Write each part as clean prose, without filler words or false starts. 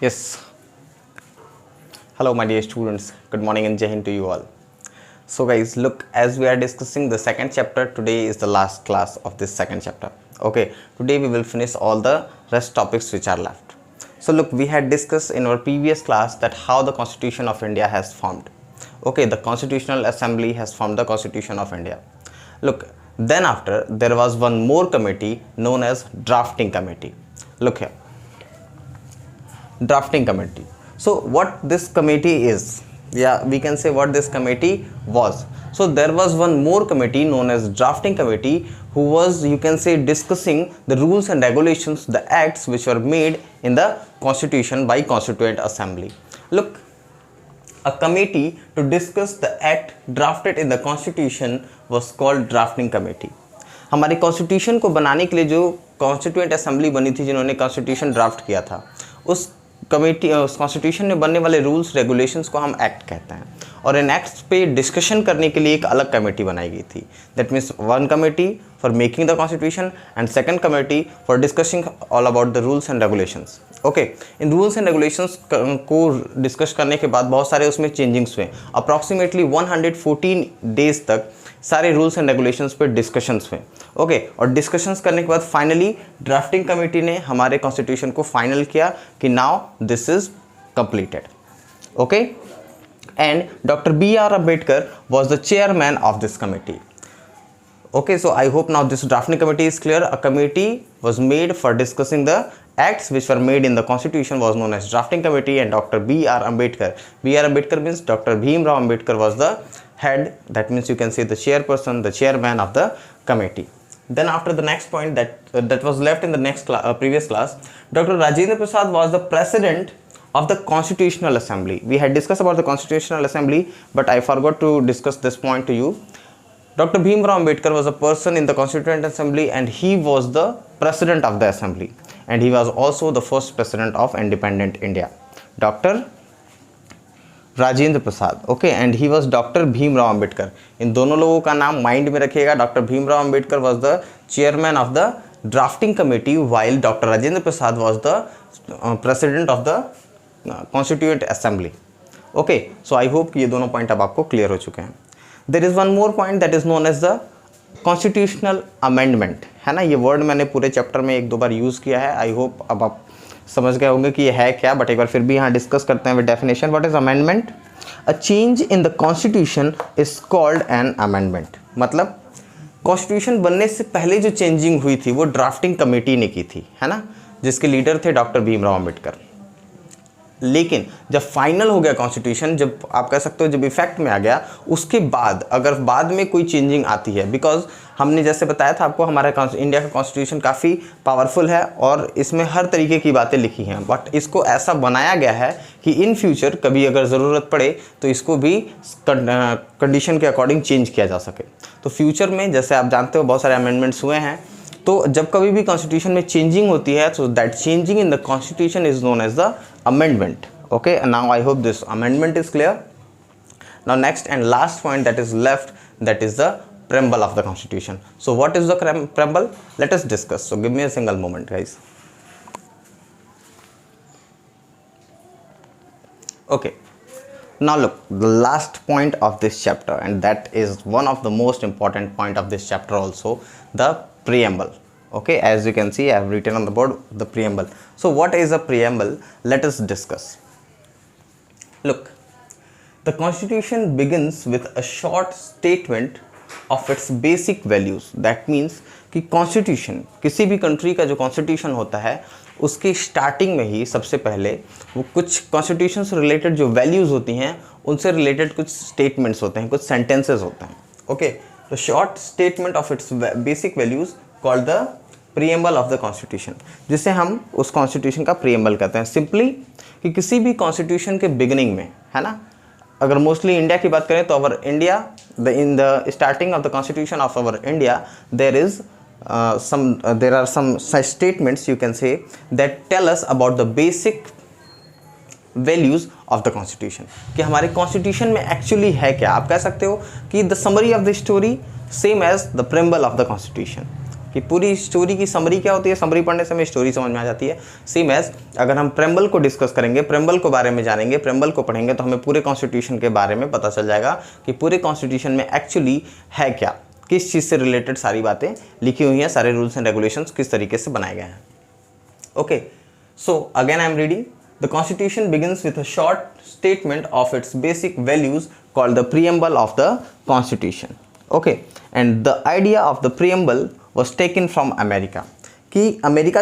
Yes. Hello, my dear students. Good morning and Jai Hind to you all. So, guys, look, as we are discussing the second chapter, today is the last class of this second chapter. Okay, today we will finish all the rest topics which are left. So, look, we had discussed in our previous class that how the Constitution of India has formed. Okay, the Constitutional Assembly has formed the Constitution of India. Look, then after there was one more committee known as Drafting Committee. Look here, Drafting Committee. So what this committee is, yeah, we can say what this committee was. So there was one more committee known as Drafting Committee who was, you can say, discussing the rules and regulations, the acts which were made in the constitution by Constituent Assembly. Look, a committee to discuss the act drafted in the constitution was called Drafting Committee. हमारे constitution को बनाने के लिए जो constituent assembly बनी थी, जिन्होंने constitution draft किया था, उस कमेटी, उस कॉन्स्टिट्यूशन में बनने वाले रूल्स रेगुलेशंस को हम एक्ट कहते हैं. और इन एक्ट्स पे डिस्कशन करने के लिए एक अलग कमेटी बनाई गई थी. That means one committee for making the constitution and second committee for discussing all about the rules and regulations. Okay, in rules and regulations को डिस्कस करने के बाद बहुत सारे उसमें चेंजिंग्स हुए. अप्रॉक्सीमेटली 114 डेज तक सारे रूल्स एंड रेगुलेशंस पे डिस्कशंस हुए. ओके, और डिस्कशंस करने के बाद फाइनली ड्राफ्टिंग कमेटी ने हमारे कॉन्स्टिट्यूशन को फाइनल किया कि now this is completed. Okay, and doctor B.R. Ambedkar was the chairman of this committee. Okay, so I hope now this drafting committee is clear. A committee was made for discussing the acts which were made in the constitution was known as drafting committee, and Dr. B.R. Ambedkar. B.R. Ambedkar means Dr. Bhimrao Ambedkar was the head. That means you can say the chairperson, the chairman of the committee. Then after the next point that was left in the next previous class, Dr. Rajendra Prasad was the president of the Constitutional Assembly. We had discussed about the Constitutional Assembly, but I forgot to discuss this point to you. Dr. Bhimrao Ambedkar was a person in the Constituent Assembly, and he was the president of the assembly, and he was also the first president of independent India. Dr. Rajendra Prasad. Okay, and he was doctor Bhimrao Ambedkar. इन दोनों लोगों का नाम mind में रखिएगा. Doctor Bhimrao Ambedkar was the chairman of the drafting committee, while doctor Rajendra Prasad was the president of the constituent assembly. Okay, so I hope कि ये दोनों पॉइंट अब आपको क्लियर हो चुके हैं. There is one more point that is known as the constitutional amendment. है ना, ये वर्ड मैंने पूरे चैप्टर में एक दो बार यूज़ किया है. आई होप अब आप समझ गए होंगे कि ये है क्या, बट एक बार फिर भी यहाँ डिस्कस करते हैं with definition. What is amendment? A change in the constitution is called an amendment. मतलब कॉन्स्टिट्यूशन बनने से पहले जो चेंजिंग हुई थी वो ड्राफ्टिंग कमेटी ने की थी, है ना, जिसके लीडर थे डॉक्टर भीमराव अम्बेडकर. लेकिन जब फाइनल हो गया कॉन्स्टिट्यूशन, जब आप कह सकते हो जब इफेक्ट में आ गया, उसके बाद अगर बाद में कोई चेंजिंग आती है, बिकॉज हमने जैसे बताया था आपको, हमारा इंडिया का कॉन्स्टिट्यूशन काफ़ी पावरफुल है और इसमें हर तरीके की बातें लिखी हैं, बट इसको ऐसा बनाया गया है कि इन फ्यूचर कभी अगर ज़रूरत पड़े तो इसको भी कंडीशन के अकॉर्डिंग चेंज किया जा सके. तो फ्यूचर में जैसे आप जानते हो बहुत सारे अमेंडमेंट्स हुए हैं, तो जब कभी भी कॉन्स्टिट्यूशन में चेंजिंग होती है, तो that changing in the constitution is known as the amendment. Okay, and now I hope this amendment is clear. Now next and last point that is left, that is the preamble of the constitution. So what is the preamble? Let us discuss. So give me a single moment, guys. Okay, now look, the last point of this chapter, and that is one of the most important point of this chapter also, the preamble. Okay, as you can see, I have written on the board the preamble. So what is a preamble? Let us discuss. Look, the constitution begins with a short statement of its basic values. That means कि constitution, किसी भी country का जो constitution होता है, उसके starting में ही सबसे पहले वो कुछ constitution से related जो values होती हैं, उनसे related कुछ statements होते हैं, कुछ sentences होते हैं. Okay, the short statement of its basic values called the preamble of the constitution, जिसे हम उस constitution का preamble कहते हैं. सिंपली कि किसी भी constitution के beginning में, है ना, अगर मोस्टली इंडिया की बात करें तो our India, in the starting of the constitution of our India there are some such statements you can say that tell us about the basic values of the constitution, कि हमारे constitution में actually है क्या. आप कह सकते हो कि the summary of the story same as the preamble of the constitution. कि पूरी स्टोरी की समरी क्या होती है, समरी पढ़ने से हमें स्टोरी समझ में आ जाती है। सेम एज अगर हम प्रेम्बल को डिस्कस करेंगे, प्रेम्बल के बारे में जानेंगे, प्रेम्बल को पढ़ेंगे तो हमें पूरे कॉन्स्टिट्यूशन के बारे में पता चल जाएगा कि पूरे कॉन्स्टिट्यूशन में एक्चुअली है क्या, किस चीज़ से रिलेटेड सारी बातें लिखी हुई हैं, सारे रूल्स एंड रेगुलेशंस किस तरीके से बनाए गए हैं। Okay, so again I am reading. The constitution begins with a short statement of its basic values called the preamble of the constitution. Okay, and the idea of the preamble was taken from America. कि America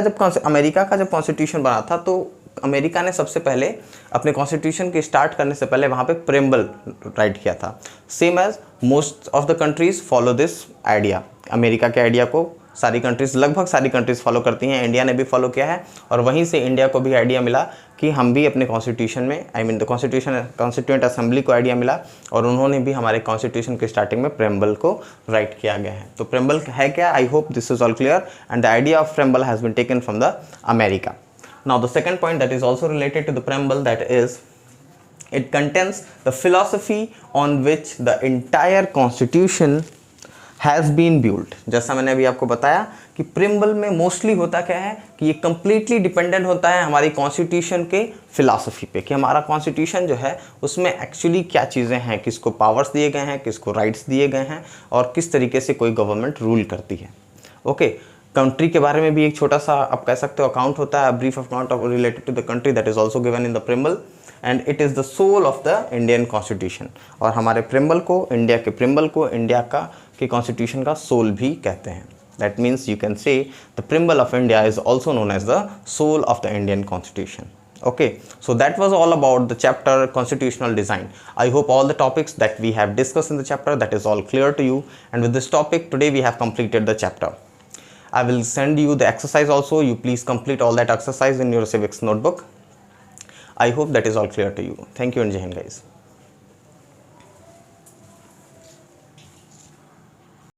का जब constitution बना था तो America ने सबसे पहले अपने कॉन्स्टिट्यूशन के स्टार्ट करने से पहले वहाँ पे प्रेम्बल राइट किया था। Same as most of the countries follow this idea. America के आइडिया को सारी कंट्रीज़, लगभग सारी कंट्रीज़ फॉलो करती हैं, इंडिया ने भी फॉलो किया है और वहीं से इंडिया को भी आइडिया मिला कि हम भी अपने कॉन्स्टिट्यूशन में, I mean the constituent assembly को आइडिया मिला और उन्होंने भी हमारे कॉन्स्टिट्यूशन के स्टार्टिंग में प्रेम्बल को राइट किया गया है। तो प्रेम्बल है क्या? I hope this is all clear and the idea of preamble has been taken from the America. Now the second point that is also related to the preamble, that is it contains the philosophy on which the entire constitution has been built। जैसा मैंने अभी आपको बताया कि preamble में mostly होता क्या है कि ये completely डिपेंडेंट होता है हमारी कॉन्स्टिट्यूशन के फिलॉसफी पे, कि हमारा कॉन्स्टिट्यूशन जो है उसमें एक्चुअली क्या चीज़ें हैं, किसको पावर्स दिए गए हैं, किसको राइट्स दिए गए हैं और किस तरीके से कोई गवर्नमेंट रूल करती है। ओके, कंट्री के बारे में भी एक छोटा सा आप कह सकते हो अकाउंट होता है, brief account of related to the country, that is also given in the preamble and it is the soul of the Indian constitution. और हमारे प्रेम्बल को, इंडिया के प्रेम्बल को इंडिया के कॉन्स्टिट्यूशन का सोल भी कहते हैं। That means you can say the preamble of India is also known as the soul of the Indian constitution. Okay, so that was all about the chapter constitutional design. I hope all the topics that we have discussed in the chapter, that is all clear to you, and with this topic today we have completed the chapter. I will send you the exercise also. You please complete all that exercise in your civics notebook. I hope that is all clear to you. Thank you and Jai Hind guys.